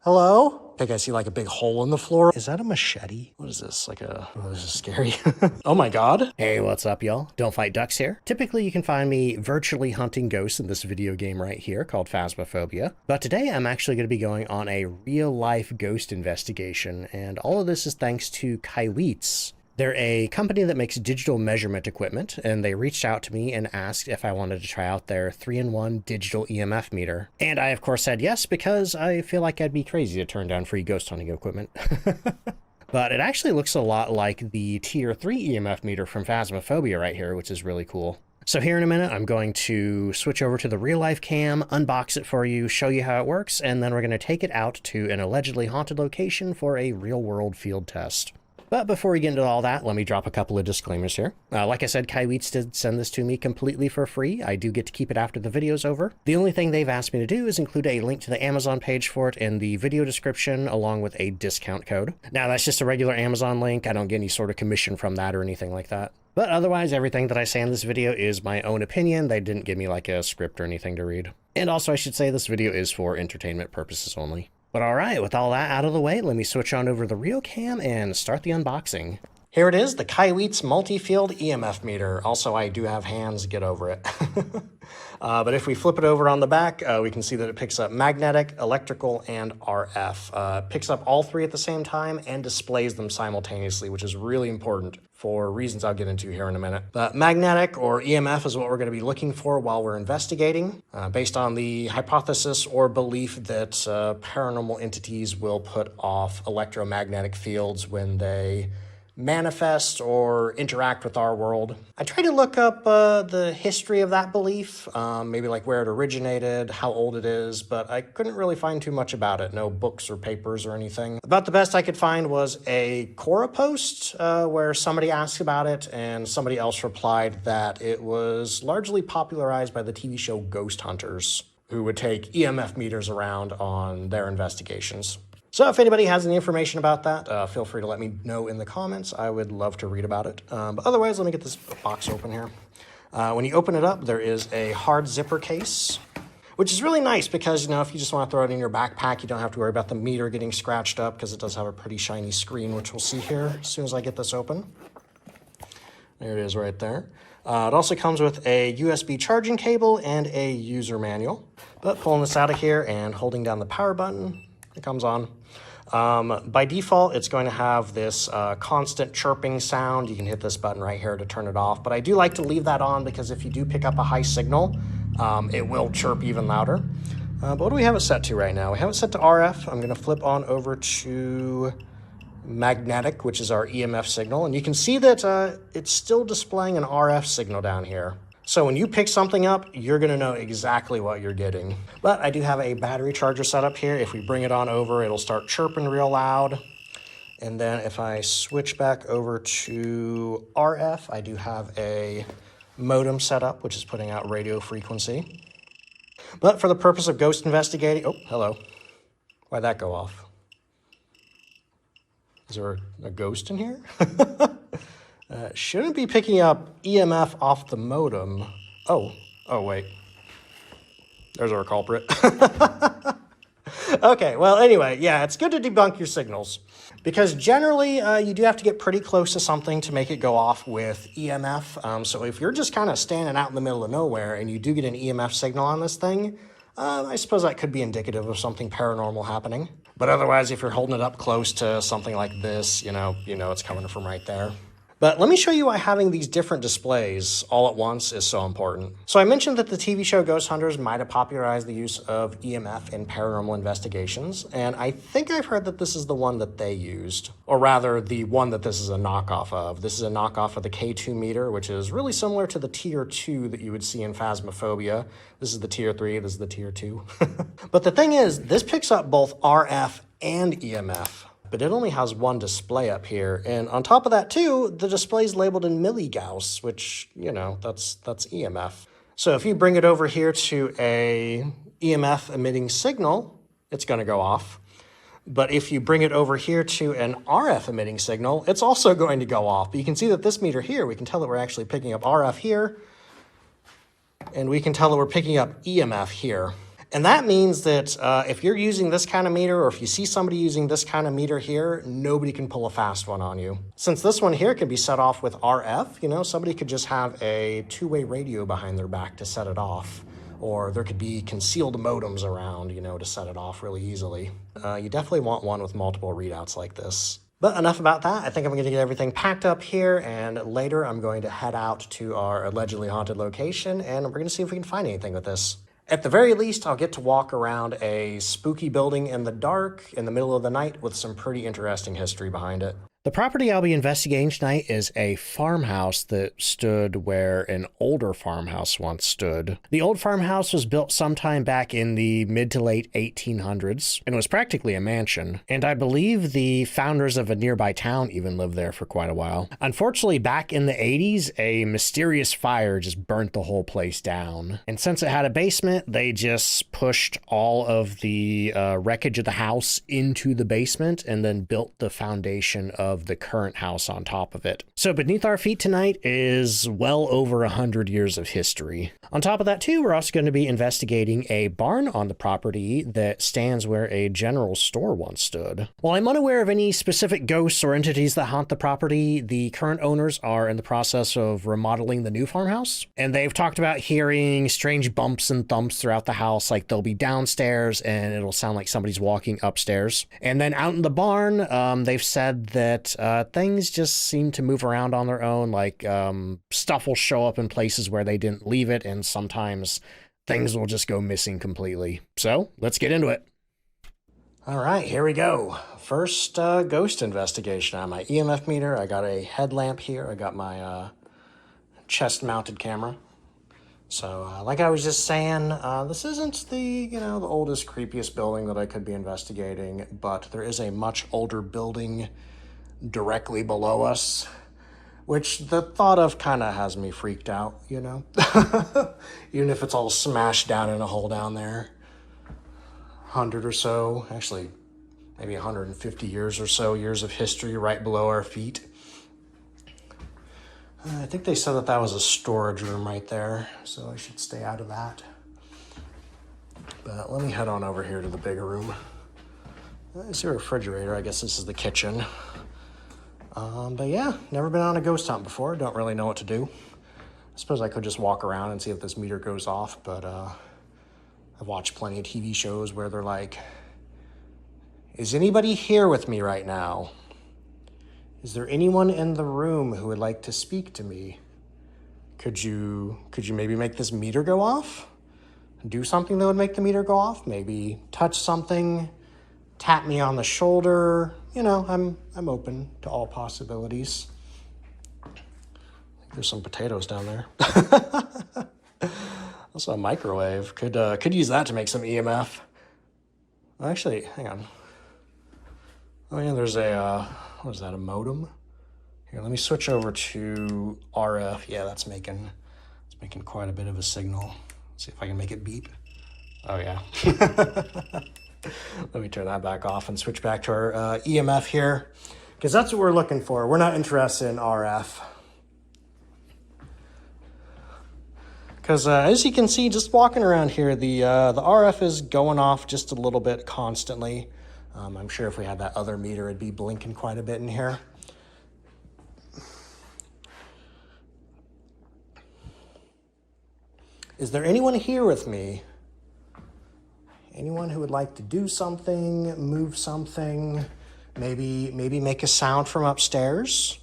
Hello? I think I see like a big hole in the floor. Is that a machete? What is this? Oh, this is scary. Oh my god. Hey, what's up, y'all? DontFightDucks here. Typically, you can find me virtually hunting ghosts in this video game right here called Phasmophobia. But today, I'm actually going to be going on a real-life ghost investigation, and all of this is thanks to Kaiweets. They're a company that makes digital measurement equipment, and they reached out to me and asked if I wanted to try out their 3-in-1 digital EMF meter. And I, of course, said yes, because I feel like I'd be crazy to turn down free ghost hunting equipment. But it actually looks a lot like the Tier 3 EMF meter from Phasmophobia right here, which is really cool. So here in a minute, I'm going to switch over to the real-life cam, unbox it for you, show you how it works, and then we're going to take it out to an allegedly haunted location for a real-world field test. But before we get into all that, let me drop a couple of disclaimers here. Like I said, Kaiweets did send this to me completely for free. I do get to keep it after the video's over. The only thing they've asked me to do is include a link to the Amazon page for it in the video description, along with a discount code. Now, that's just a regular Amazon link. I don't get any sort of commission from that or anything like that. But otherwise, everything that I say in this video is my own opinion. They didn't give me like a script or anything to read. And also, I should say this video is for entertainment purposes only. But alright, with all that out of the way, let me switch on over to the real cam and start the unboxing. Here it is, the Kaiweets multi-field EMF meter. Also, I do have hands, get over it. But if we flip it over on the back, we can see that it picks up magnetic, electrical, and RF. Picks up all three at the same time and displays them simultaneously, which is really important for reasons I'll get into here in a minute. But magnetic, or EMF, is what we're going to be looking for while we're investigating, based on the hypothesis or belief that paranormal entities will put off electromagnetic fields when they manifest or interact with our world. I tried to look up the history of that belief, maybe like where it originated, how old it is, but I couldn't really find too much about it. No books or papers or anything. About the best I could find was a Quora post where somebody asked about it and somebody else replied that it was largely popularized by the TV show Ghost Hunters, who would take EMF meters around on their investigations. So if anybody has any information about that, feel free to let me know in the comments. I would love to read about it. But otherwise, let me get this box open here. When you open it up, there is a hard zipper case, which is really nice because, you know, if you just want to throw it in your backpack, you don't have to worry about the meter getting scratched up because it does have a pretty shiny screen, which we'll see here as soon as I get this open. There it is right there. It also comes with a USB charging cable and a user manual. But pulling this out of here and holding down the power button, it comes on. By default, it's going to have this constant chirping sound. You can hit this button right here to turn it off, but I do like to leave that on because if you do pick up a high signal, it will chirp even louder. But what do we have it set to right now? We have it set to RF. I'm going to flip on over to magnetic, which is our EMF signal, and you can see that it's still displaying an RF signal down here. So when you pick something up, you're going to know exactly what you're getting. But I do have a battery charger set up here. If we bring it on over, it'll start chirping real loud. And then if I switch back over to RF, I do have a modem set up, which is putting out radio frequency. But for the purpose of ghost investigating... Oh, hello. Why'd that go off? Is there a ghost in here? Shouldn't be picking up EMF off the modem. Oh, wait. There's our culprit. Okay, well, anyway, yeah, it's good to debunk your signals. Because generally, you do have to get pretty close to something to make it go off with EMF. So if you're just kind of standing out in the middle of nowhere and you do get an EMF signal on this thing, I suppose that could be indicative of something paranormal happening. But otherwise, if you're holding it up close to something like this, you know it's coming from right there. But let me show you why having these different displays all at once is so important. So I mentioned that the TV show Ghost Hunters might have popularized the use of EMF in paranormal investigations, and I think I've heard that this is the one that they used, or rather the one that this is a knockoff of. This is a knockoff of the K2 meter, which is really similar to the Tier 2 that you would see in Phasmophobia. This is the Tier 3, this is the Tier 2. But the thing is, this picks up both RF and EMF. But it only has one display up here. And on top of that, too, the display is labeled in milligauss, which, you know, that's EMF. So if you bring it over here to a EMF emitting signal, it's going to go off. But if you bring it over here to an RF emitting signal, it's also going to go off. But you can see that this meter here, we can tell that we're actually picking up RF here. And we can tell that we're picking up EMF here. And that means that if you're using this kind of meter, or if you see somebody using this kind of meter here, nobody can pull a fast one on you. Since this one here can be set off with RF, you know, somebody could just have a two-way radio behind their back to set it off. Or there could be concealed modems around, you know, to set it off really easily. You definitely want one with multiple readouts like this. But enough about that. I think I'm going to get everything packed up here, and later I'm going to head out to our allegedly haunted location, and we're going to see if we can find anything with this. At the very least, I'll get to walk around a spooky building in the dark, in the middle of the night, with some pretty interesting history behind it. The property I'll be investigating tonight is a farmhouse that stood where an older farmhouse once stood. The old farmhouse was built sometime back in the mid to late 1800s and was practically a mansion. And I believe the founders of a nearby town even lived there for quite a while. Unfortunately, back in the 80s, a mysterious fire just burnt the whole place down. And since it had a basement, they just pushed all of the wreckage of the house into the basement and then built the foundation of the current house on top of it. So beneath our feet tonight is well over 100 years of history. On top of that too, we're also going to be investigating a barn on the property that stands where a general store once stood. While I'm unaware of any specific ghosts or entities that haunt the property, the current owners are in the process of remodeling the new farmhouse, and they've talked about hearing strange bumps and thumps throughout the house, like they'll be downstairs and it'll sound like somebody's walking upstairs. And then out in the barn, they've said that things just seem to move around on their own, like stuff will show up in places where they didn't leave it, and sometimes things will just go missing completely. So let's get into it. All right, here we go. First ghost investigation. I have my EMF meter. I got a headlamp here. I got my chest-mounted camera. So like I was just saying, this isn't the oldest, creepiest building that I could be investigating, but there is a much older building directly below us, which the thought of kind of has me freaked out, you know? Even if it's all smashed down in a hole down there. 100 or so, actually maybe 150 years or so, years of history right below our feet. I think they said that that was a storage room right there, so I should stay out of that. But let me head on over here to the bigger room. I see a refrigerator. I guess this is the kitchen. But yeah, never been on a ghost hunt before. Don't really know what to do. I suppose I could just walk around and see if this meter goes off, but I've watched plenty of TV shows where they're like, is anybody here with me right now? Is there anyone in the room who would like to speak to me? Could you maybe make this meter go off? Do something that would make the meter go off? Maybe touch something, tap me on the shoulder. You know, I'm open to all possibilities. I think there's some potatoes down there. Also a microwave. Could use that to make some EMF. Actually, hang on. Oh yeah, there's a what is that, a modem? Here, let me switch over to RF. Yeah, it's making quite a bit of a signal. Let's see if I can make it beep. Oh yeah. Let me turn that back off and switch back to our EMF here, because that's what we're looking for. We're not interested in RF. Because as you can see, just walking around here, the RF is going off just a little bit constantly. I'm sure if we had that other meter, it'd be blinking quite a bit in here. Is there anyone here with me? Anyone who would like to do something, move something, maybe make a sound from upstairs?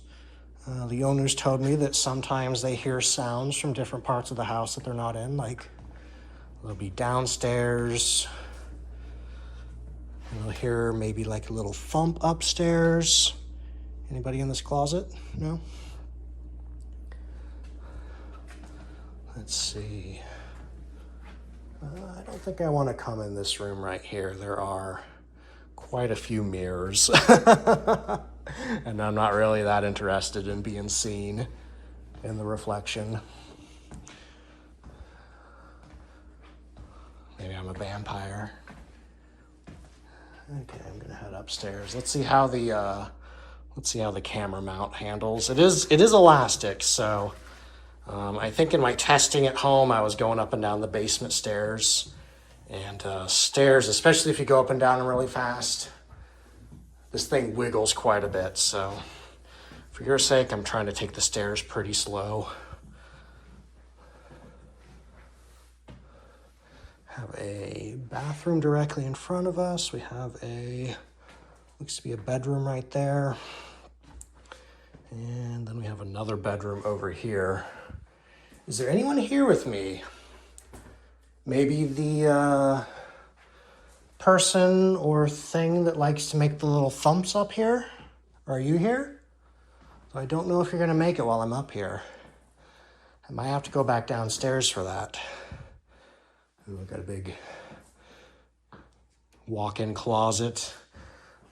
The owners told me that sometimes they hear sounds from different parts of the house that they're not in, like they'll be downstairs, and they'll hear maybe like a little thump upstairs. Anybody in this closet? No? Let's see. I don't think I want to come in this room right here. There are quite a few mirrors. And I'm not really that interested in being seen in the reflection. Maybe I'm a vampire. Okay, I'm gonna head upstairs. Let's see how the camera mount handles. It is elastic, so I think in my testing at home, I was going up and down the basement stairs, And stairs, especially if you go up and down them really fast, this thing wiggles quite a bit. So for your sake, I'm trying to take the stairs pretty slow. Have a bathroom directly in front of us. We have looks to be a bedroom right there. And then we have another bedroom over here. Is there anyone here with me? Maybe the person or thing that likes to make the little thumps up here? Are you here? So I don't know if you're gonna make it while I'm up here. I might have to go back downstairs for that. Ooh, I've got a big walk-in closet.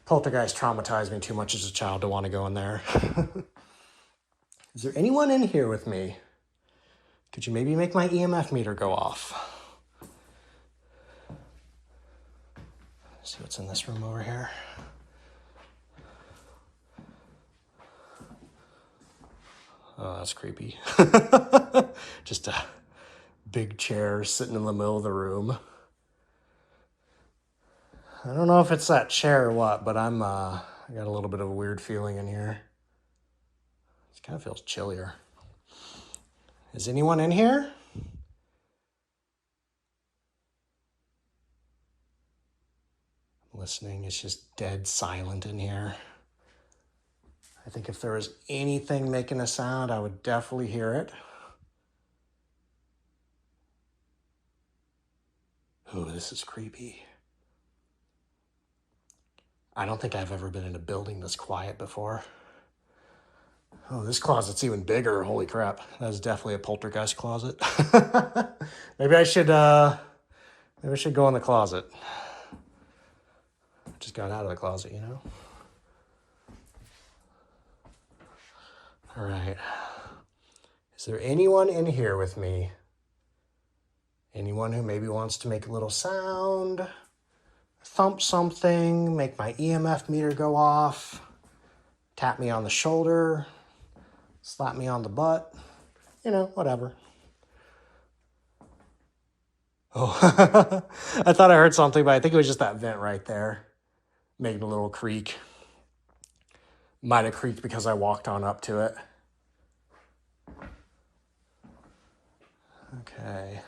Poltergeist traumatized me too much as a child to want to go in there. Is there anyone in here with me? Could you maybe make my EMF meter go off? Let's see what's in this room over here. Oh, that's creepy. Just a big chair sitting in the middle of the room. I don't know if it's that chair or what, but I got a little bit of a weird feeling in here. It kind of feels chillier. Is anyone in here? I'm listening. It's just dead silent in here. I think if there was anything making a sound, I would definitely hear it. Ooh, this is creepy. I don't think I've ever been in a building this quiet before. Oh, this closet's even bigger. Holy crap. That's definitely a poltergeist closet. Maybe I should go in the closet. I just got out of the closet, you know? All right. Is there anyone in here with me? Anyone who maybe wants to make a little sound, thump something, make my EMF meter go off, tap me on the shoulder, slap me on the butt, you know, whatever. Oh, I thought I heard something, but I think it was just that vent right there making a little creak. Might have creaked because I walked on up to it. Okay.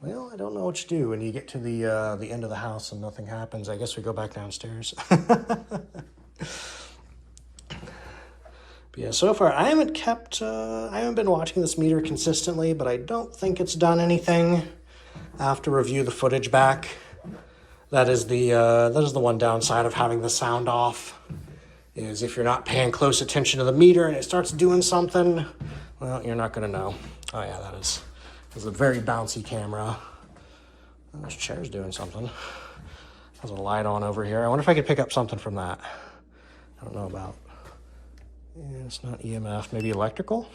Well, I don't know what you do when you get to the end of the house and nothing happens. I guess we go back downstairs. But yeah, so far I haven't been watching this meter consistently, but I don't think it's done anything. I have to review the footage back. That is the one downside of having the sound off, is if you're not paying close attention to the meter and it starts doing something, well, you're not gonna know. Oh yeah, that is a very bouncy camera. Oh, this chair's doing something. There's a light on over here. I wonder if I could pick up something from that. I don't know about. Yeah, it's not EMF, maybe electrical?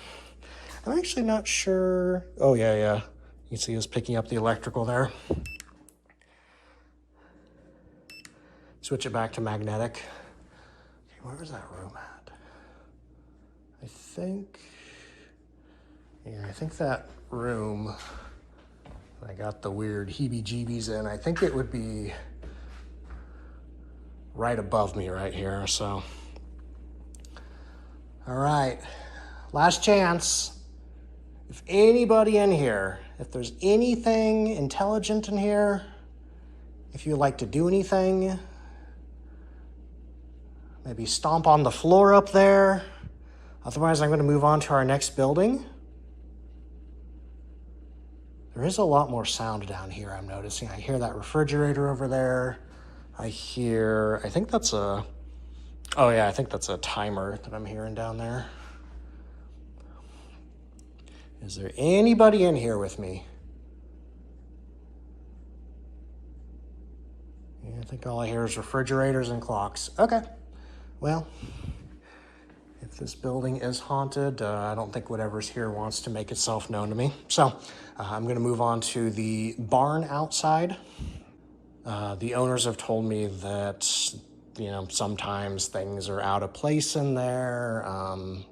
I'm actually not sure. Oh, yeah. You can see us picking up the electrical there. Switch it back to magnetic. Okay, where was that room at? I think that room, I got the weird heebie-jeebies in. I think it would be right above me right here, so. All right, last chance. If anybody in here, if there's anything intelligent in here, if you'd like to do anything, maybe stomp on the floor up there. Otherwise, I'm going to move on to our next building. There is a lot more sound down here, I'm noticing. I hear that refrigerator over there. I think that's a timer that I'm hearing down there. Is there anybody in here with me? Yeah, I think all I hear is refrigerators and clocks. Okay, well, if this building is haunted, I don't think whatever's here wants to make itself known to me. So I'm going to move on to the barn outside. The owners have told me that, you know, sometimes things are out of place in there,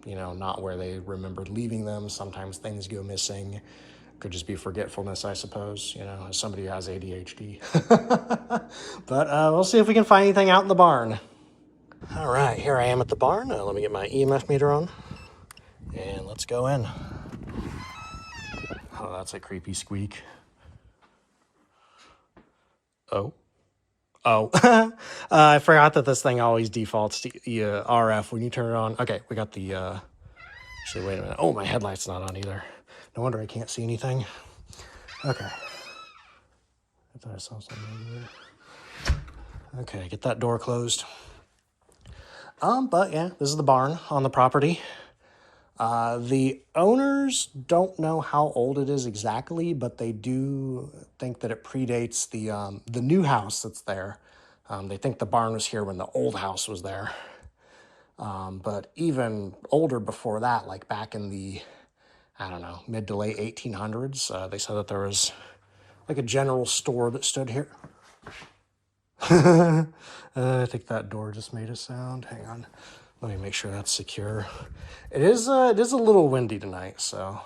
you know, not where they remembered leaving them. Sometimes things go missing. Could just be forgetfulness, I suppose, you know, as somebody who has ADHD. But we'll see if we can find anything out in the barn. All right, here I am at the barn. Let me get my EMF meter on, and let's go in. Oh, that's a creepy squeak. Oh. I forgot that this thing always defaults to RF when you turn it on. Okay, we got the, actually, wait a minute. Oh, my headlight's not on either. No wonder I can't see anything. Okay. I thought I saw something over there. Okay, get that door closed. But yeah, this is the barn on the property. The owners don't know how old it is exactly, but they do think that it predates the new house that's there. They think the barn was here when the old house was there. But even older before that, like back in the, I don't know, mid to late 1800s, they said that there was like a general store that stood here. I think that door just made a sound. Hang on. Let me make sure that's secure. It is a little windy tonight, so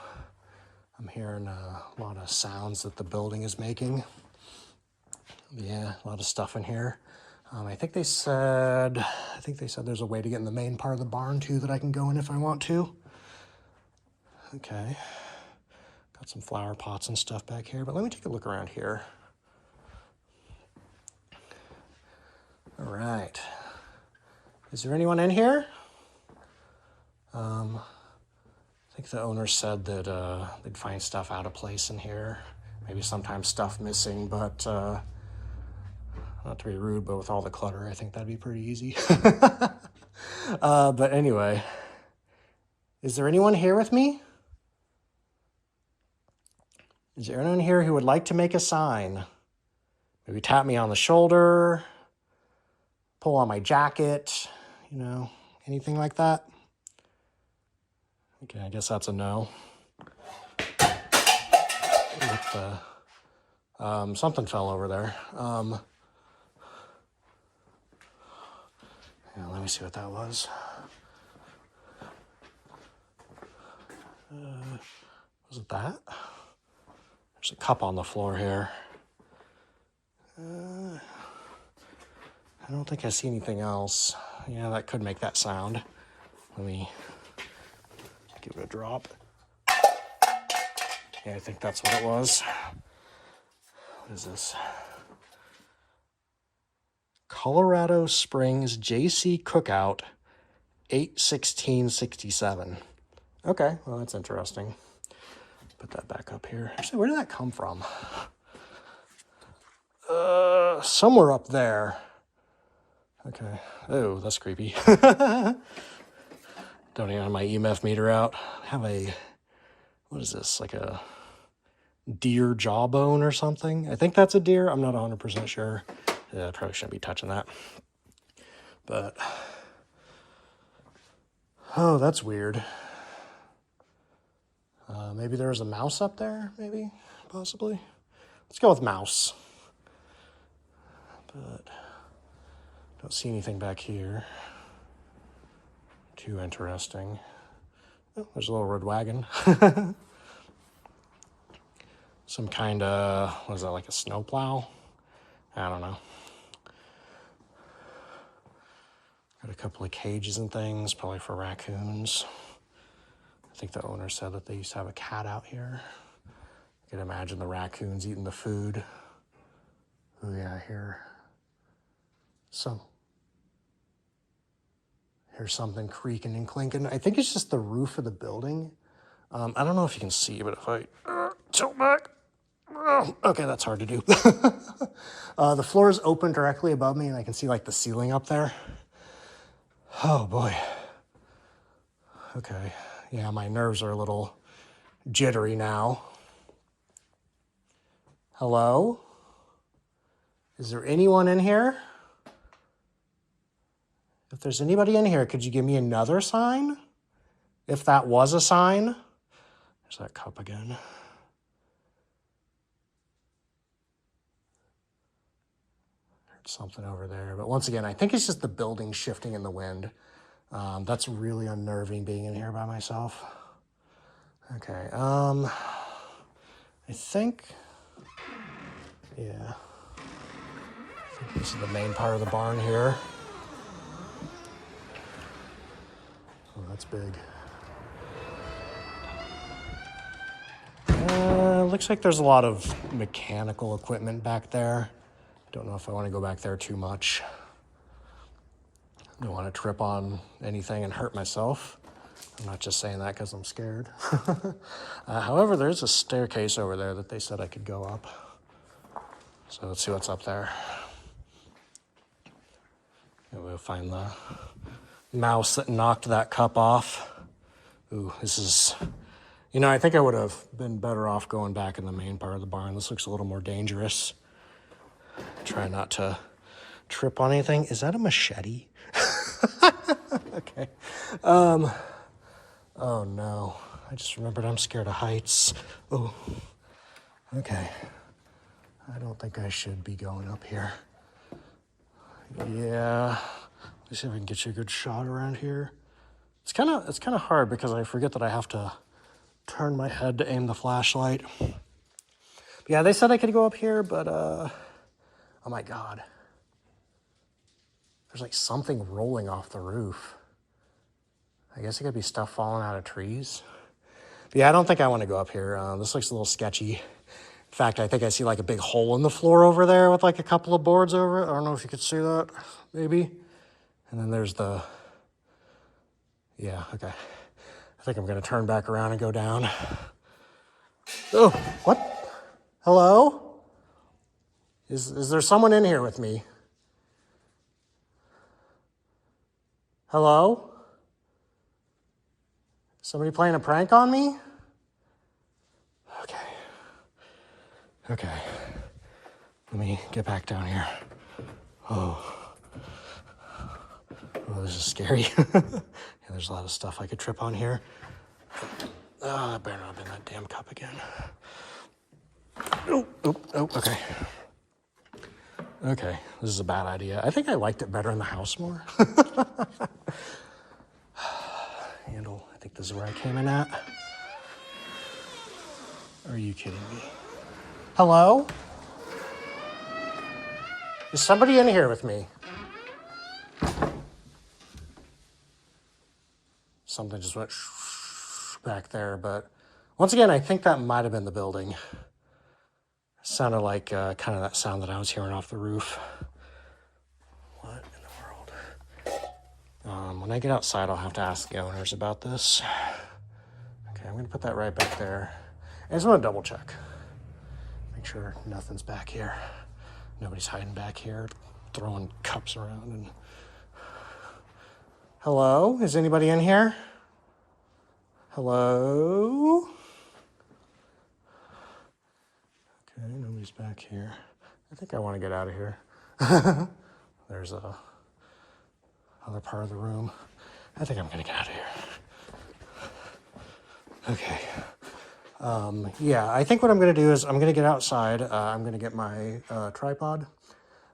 I'm hearing a lot of sounds that the building is making. Yeah, a lot of stuff in here. I think they said there's a way to get in the main part of the barn too that I can go in if I want to. Okay. Got some flower pots and stuff back here, but let me take a look around here. All right. Is there anyone in here? I think the owner said that they'd find stuff out of place in here. Maybe sometimes stuff missing, but not to be rude, but with all the clutter, I think that'd be pretty easy. But anyway, is there anyone here with me? Is there anyone here who would like to make a sign? Maybe tap me on the shoulder, pull on my jacket, you know, anything like that? Okay, I guess that's a no. Something fell over there. Yeah, let me see what that was. Was it that? There's a cup on the floor here. I don't think I see anything else. Yeah, that could make that sound. Let me give it a drop. Yeah, I think that's what it was. What is this? Colorado Springs JC Cookout 8/16/67. Okay, well, that's interesting. Put that back up here. Actually, where did that come from? Somewhere up there. Okay. Oh, that's creepy. Don't even have my EMF meter out. I have a, what is this? Like a deer jawbone or something? I think that's a deer. I'm not 100% sure. I probably shouldn't be touching that. But, oh, that's weird. Maybe there was a mouse up there, maybe, possibly. Let's go with mouse. But don't see anything back here. Too interesting. Oh, there's a little red wagon. Some kind of, what is that, like a snowplow? I don't know. Got a couple of cages and things, probably for raccoons. I think the owner said that they used to have a cat out here. I can imagine the raccoons eating the food. Oh yeah, I hear something creaking and clinking. I think it's just the roof of the building. I don't know if you can see, but if I tilt back, okay, that's hard to do. The floor is open directly above me, and I can see like the ceiling up there. Oh boy. Okay, yeah, my nerves are a little jittery now. Hello? Is there anyone in here? If there's anybody in here, could you give me another sign? If that was a sign. There's that cup again. Heard something over there. But once again, I think it's just the building shifting in the wind. That's really unnerving being in here by myself. Okay. I think, yeah, I think this is the main part of the barn here. Oh, that's big. Looks like there's a lot of mechanical equipment back there. Don't know if I want to go back there too much. Don't want to trip on anything and hurt myself. I'm not just saying that because I'm scared. However, there's a staircase over there that they said I could go up. So let's see what's up there. And we'll find the mouse that knocked that cup off. Ooh, this is... You know, I think I would have been better off going back in the main part of the barn. This looks a little more dangerous. Try not to trip on anything. Is that a machete? Okay. Oh no. I just remembered I'm scared of heights. Oh. Okay. I don't think I should be going up here. Yeah. Let's see if I can get you a good shot around here. It's kind of hard because I forget that I have to turn my head to aim the flashlight. But yeah, they said I could go up here, but oh my God. There's like something rolling off the roof. I guess it could be stuff falling out of trees. But yeah, I don't think I want to go up here. This looks a little sketchy. In fact, I think I see like a big hole in the floor over there with like a couple of boards over it. I don't know if you could see that, maybe. And then there's the, yeah, okay. I think I'm going to turn back around and go down. Oh, what? Hello? Is there someone in here with me? Hello? Somebody playing a prank on me? Okay. Okay. Let me get back down here. Oh. Oh, this is scary. Yeah, there's a lot of stuff I could trip on here. Oh, that better not have been that damn cup again. Oh, okay. Okay, this is a bad idea. I think I liked it better in the house more. Handle, I think this is where I came in at. Are you kidding me? Hello? Is somebody in here with me? Something just went back there, but once again, I think that might have been the building. Sounded like kind of that sound that I was hearing off the roof. What in the world? When I get outside, I'll have to ask the owners about this. Okay, I'm gonna put that right back there. I just want to double check. Make sure nothing's back here. Nobody's hiding back here, throwing cups around. And hello? Is anybody in here? Hello? Okay, nobody's back here. I think I want to get out of here. There's a other part of the room. I think I'm going to get out of here. Okay. Yeah, I think what I'm going to do is I'm going to get outside. I'm going to get my tripod.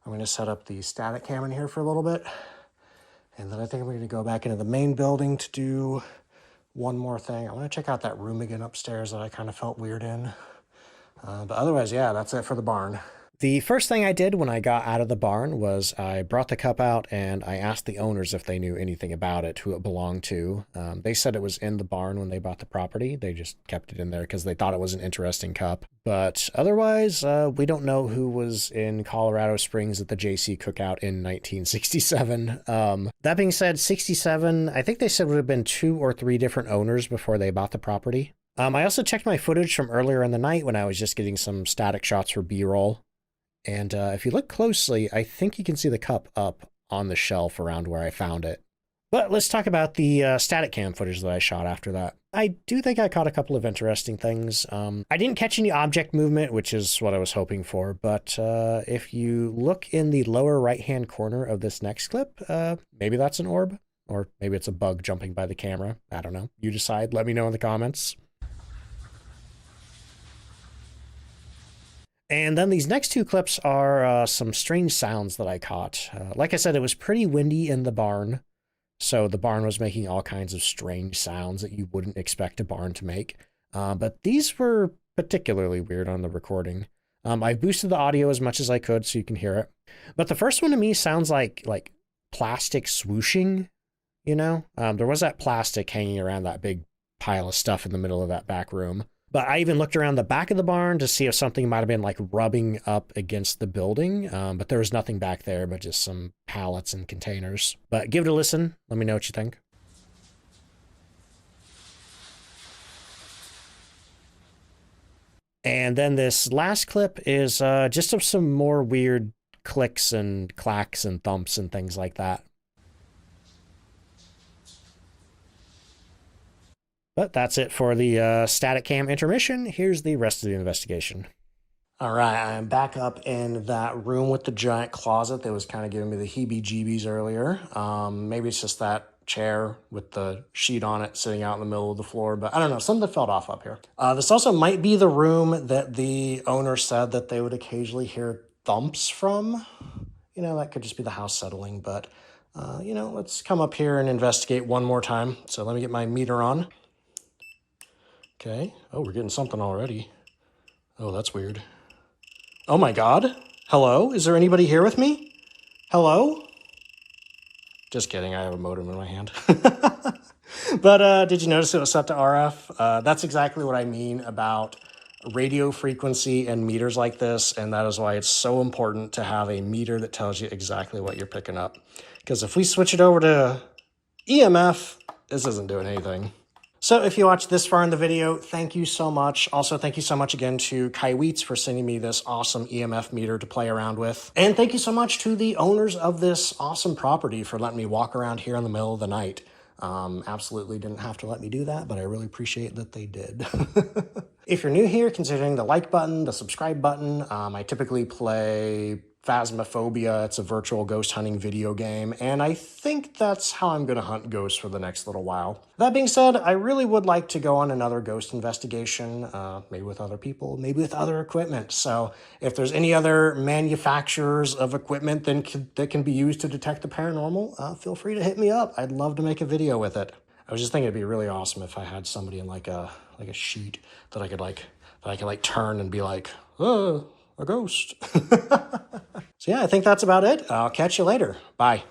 I'm going to set up the static cam in here for a little bit. And then I think I'm going to go back into the main building to do one more thing. I want to check out that room again upstairs that I kind of felt weird in. But otherwise, yeah, that's it for the barn. The first thing I did when I got out of the barn was I brought the cup out and I asked the owners if they knew anything about it, who it belonged to. They said it was in the barn when they bought the property. They just kept it in there because they thought it was an interesting cup. But otherwise, we don't know who was in Colorado Springs at the JC cookout in 1967. That being said, 67, I think they said would have been 2 or 3 different owners before they bought the property. I also checked my footage from earlier in the night when I was just getting some static shots for B-roll. And if you look closely, I think you can see the cup up on the shelf around where I found it. But let's talk about the static cam footage that I shot after that. I do think I caught a couple of interesting things. I didn't catch any object movement, which is what I was hoping for. But if you look in the lower right-hand corner of this next clip, maybe that's an orb. Or maybe it's a bug jumping by the camera. I don't know. You decide. Let me know in the comments. And then these next 2 clips are some strange sounds that I caught. Like I said, it was pretty windy in the barn, so the barn was making all kinds of strange sounds that you wouldn't expect a barn to make. But these were particularly weird on the recording. I boosted the audio as much as I could so you can hear it. But the first one to me sounds like plastic swooshing, you know? There was that plastic hanging around that big pile of stuff in the middle of that back room. But I even looked around the back of the barn to see if something might have been like rubbing up against the building. But there was nothing back there but just some pallets and containers. But give it a listen. Let me know what you think. And then this last clip is just of some more weird clicks and clacks and thumps and things like that. But that's it for the static cam intermission. Here's the rest of the investigation. All right, I'm back up in that room with the giant closet that was kind of giving me the heebie-jeebies earlier. Maybe it's just that chair with the sheet on it sitting out in the middle of the floor, but I don't know, something fell off up here. This also might be the room that the owner said that they would occasionally hear thumps from. You know, that could just be the house settling, but you know, let's come up here and investigate one more time. So let me get my meter on. Okay. Oh, we're getting something already. Oh, that's weird. Oh my God. Hello? Is there anybody here with me? Hello? Just kidding. I have a modem in my hand. But did you notice it was set to RF? That's exactly what I mean about radio frequency and meters like this. And that is why it's so important to have a meter that tells you exactly what you're picking up. Because if we switch it over to EMF, this isn't doing anything. So if you watched this far in the video, thank you so much. Also, thank you so much again to Kaiweets for sending me this awesome EMF meter to play around with. And thank you so much to the owners of this awesome property for letting me walk around here in the middle of the night. Absolutely didn't have to let me do that, but I really appreciate that they did. If you're new here, considering the like button, the subscribe button, I typically play Phasmophobia. It's a virtual ghost hunting video game, and I think that's how I'm going to hunt ghosts for the next little while. That being said, I really would like to go on another ghost investigation, maybe with other people, maybe with other equipment. So if there's any other manufacturers of equipment that can be used to detect the paranormal, feel free to hit me up. I'd love to make a video with it. I was just thinking it'd be really awesome if I had somebody in like a sheet that I could turn and be like, oh, a ghost. So yeah, I think that's about it. I'll catch you later. Bye.